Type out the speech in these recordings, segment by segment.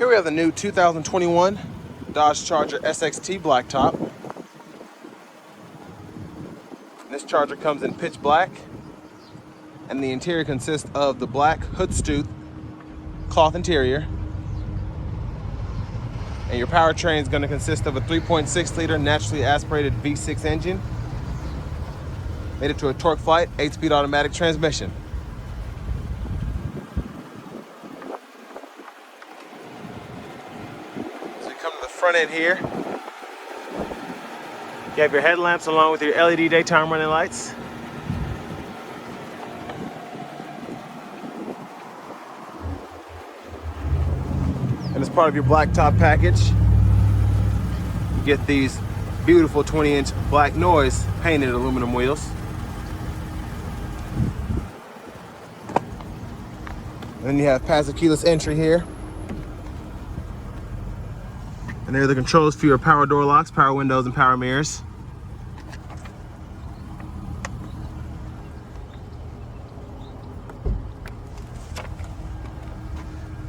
Here we have the new 2021 Dodge Charger SXT blacktop. This Charger comes in pitch black, and the interior consists of the black Houndstooth cloth interior. And your powertrain is going to consist of a 3.6 liter naturally aspirated V6 engine, made it to a torque flight 8-speed automatic transmission. So you come to the front end here. You have your headlamps along with your LED daytime running lights. And as part of your blacktop package, you get these beautiful 20-inch black noise painted aluminum wheels. And then you have passive keyless entry here. And there are the controls for your power door locks, power windows, and power mirrors.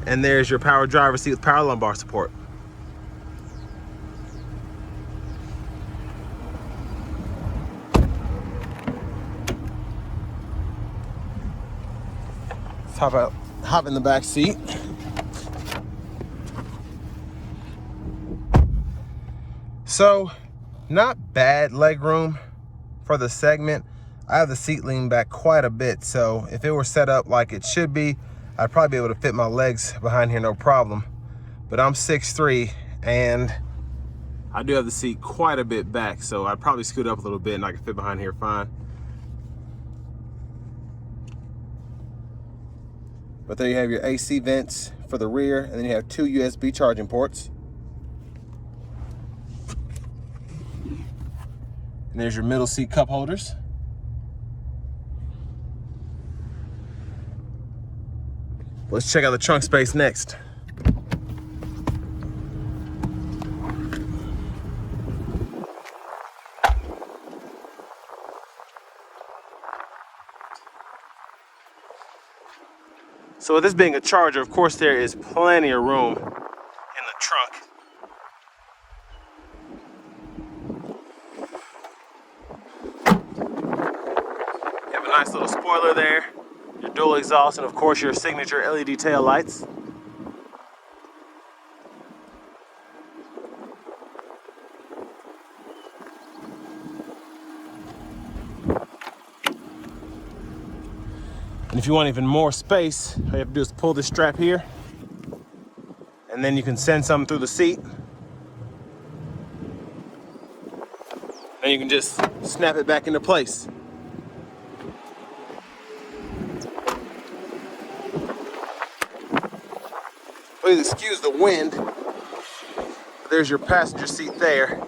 And there's your power driver's seat with power lumbar support. Let's hop in the back seat. So, not bad leg room for the segment. I have the seat leaned back quite a bit, so if it were set up like it should be, I'd probably be able to fit my legs behind here no problem. But I'm 6'3", and I do have the seat quite a bit back, so I'd probably scoot up a little bit and I can fit behind here fine. But there you have your AC vents for the rear, and then you have 2 USB charging ports. And there's your middle seat cup holders. Let's check out the trunk space next. So with this being a Charger, of course there is plenty of room in the trunk. You have a nice little spoiler there, your dual exhaust, and of course your signature LED tail lights. And if you want even more space, all you have to do is pull this strap here, and then you can send something through the seat. And you can just snap it back into place. Please excuse the wind. There's your passenger seat there.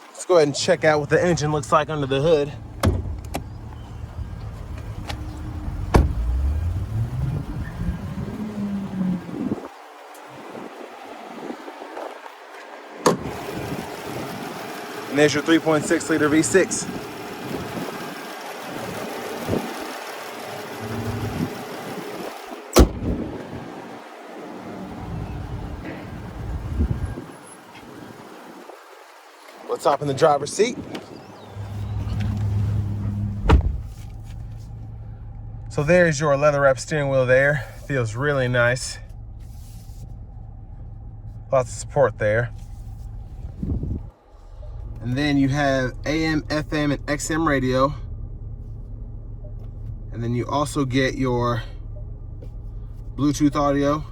Let's go ahead and check out what the engine looks like under the hood. And there's your 3.6 liter V6. Let's hop in the driver's seat. So there's your leather wrap steering wheel there. Feels really nice. Lots of support there. And then you have AM, FM, and XM radio. And then you also get your Bluetooth audio,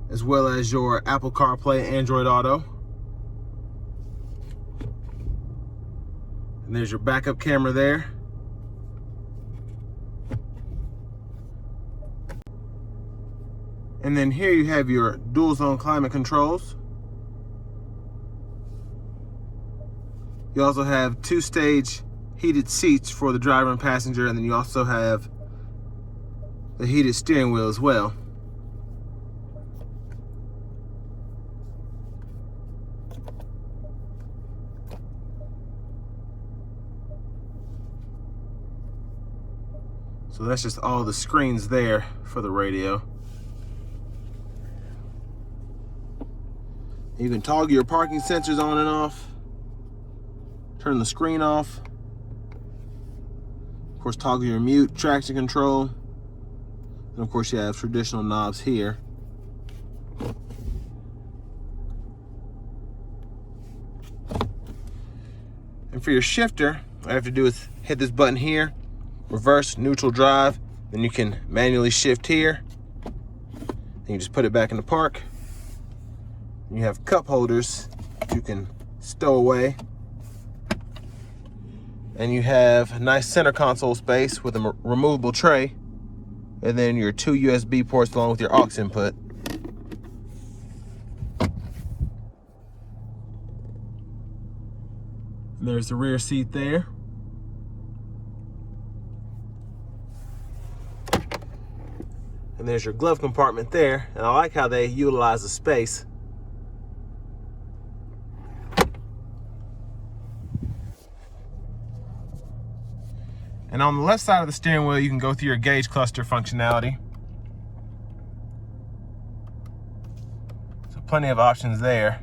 as well as your Apple CarPlay, Android Auto. And there's your backup camera there. And then here you have your dual zone climate controls. You also have 2-stage heated seats for the driver and passenger, and then you also have the heated steering wheel as well. So that's just all the screens there for the radio. You can toggle your parking sensors on and off. Turn the screen off. Of course, toggle your mute, traction control. And of course, you have traditional knobs here. And for your shifter, all you have to do is hit this button here, reverse, neutral, drive. Then you can manually shift here. Then you just put it back into park. And you have cup holders you can stow away. And you have a nice center console space with a removable tray. And then your 2 USB ports along with your aux input. And there's the rear seat there. And there's your glove compartment there. And I like how they utilize the space. And on the left side of the steering wheel, you can go through your gauge cluster functionality. So plenty of options there.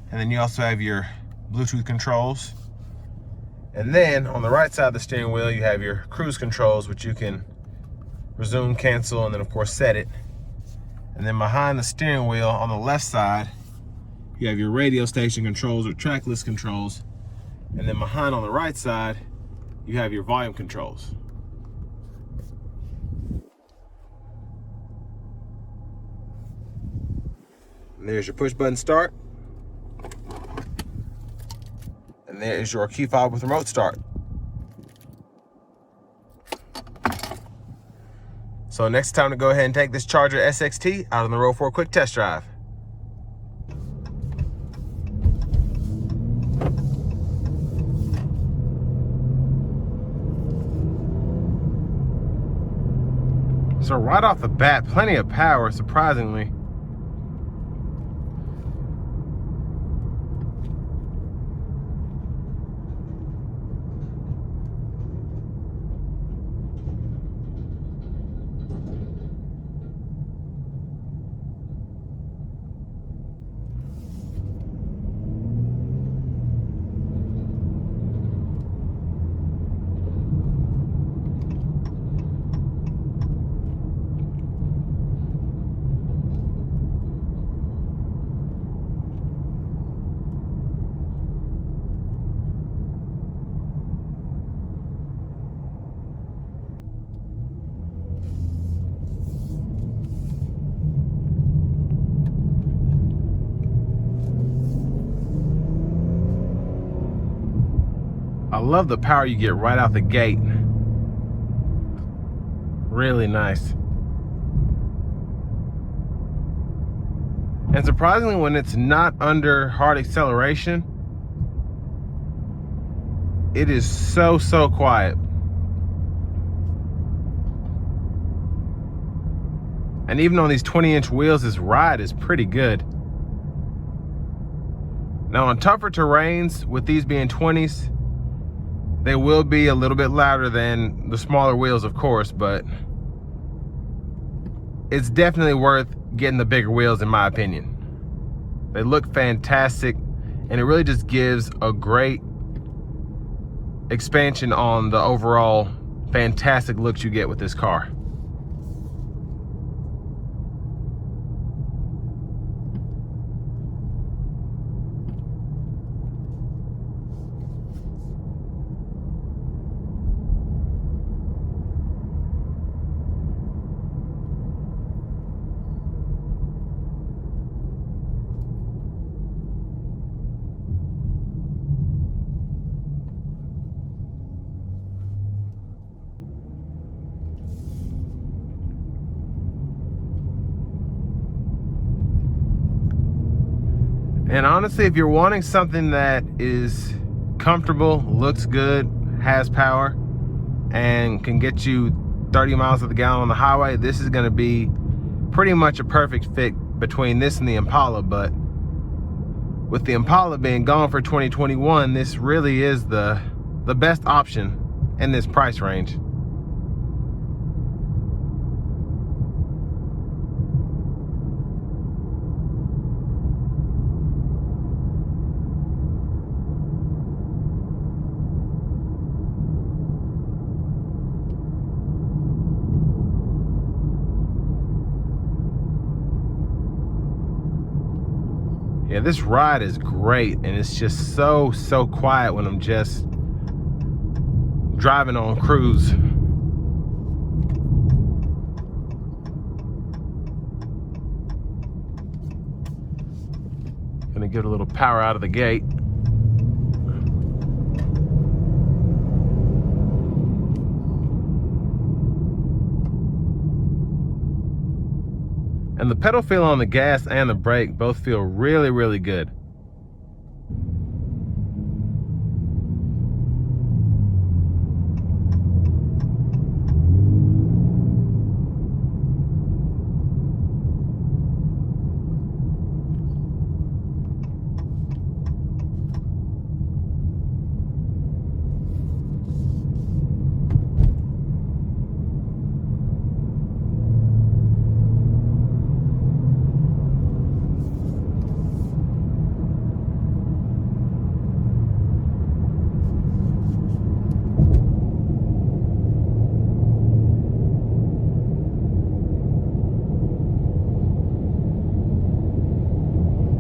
And then you also have your Bluetooth controls. And then on the right side of the steering wheel, you have your cruise controls, which you can resume, cancel, and then of course set it. And then behind the steering wheel on the left side, you have your radio station controls or track list controls. And then behind on the right side, you have your volume controls. And there's your push button start. And there is your key fob with remote start. So next time to go ahead and take this Charger SXT out on the road for a quick test drive. So right off the bat, plenty of power, surprisingly. I love the power you get right out the gate. Really nice. And surprisingly, when it's not under hard acceleration, it is so quiet. And even on these 20-inch wheels, this ride is pretty good. Now on tougher terrains, with these being 20s, they will be a little bit louder than the smaller wheels, of course, but it's definitely worth getting the bigger wheels in my opinion. They look fantastic, and it really just gives a great expansion on the overall fantastic looks you get with this car. And honestly, if you're wanting something that is comfortable, looks good, has power, and can get you 30 miles to the gallon on the highway, this is going to be pretty much a perfect fit between this and the Impala. But with the Impala being gone for 2021, this really is the best option in this price range. Yeah, this ride is great, and it's just so quiet when I'm just driving on cruise. Gonna give it a little power out of the gate. And the pedal feel on the gas and the brake both feel really good.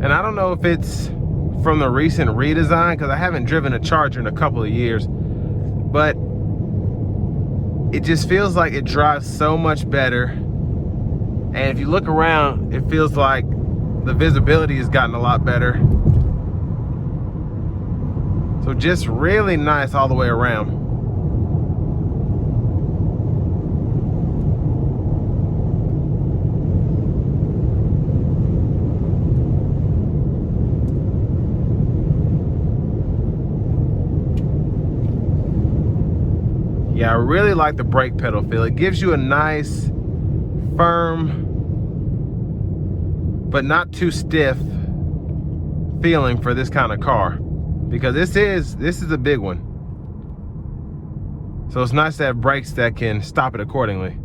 And I don't know if it's from the recent redesign, because I haven't driven a Charger in a couple of years, but it just feels like it drives so much better. And if you look around, it feels like the visibility has gotten a lot better. So just really nice all the way around. Yeah, I really like the brake pedal feel. It gives you a nice, firm, but not too stiff feeling for this kind of car, because this is a big one. So it's nice to have brakes that can stop it accordingly.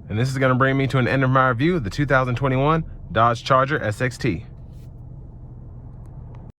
And this is going to bring me to an end of my review of the 2021 Dodge Charger SXT.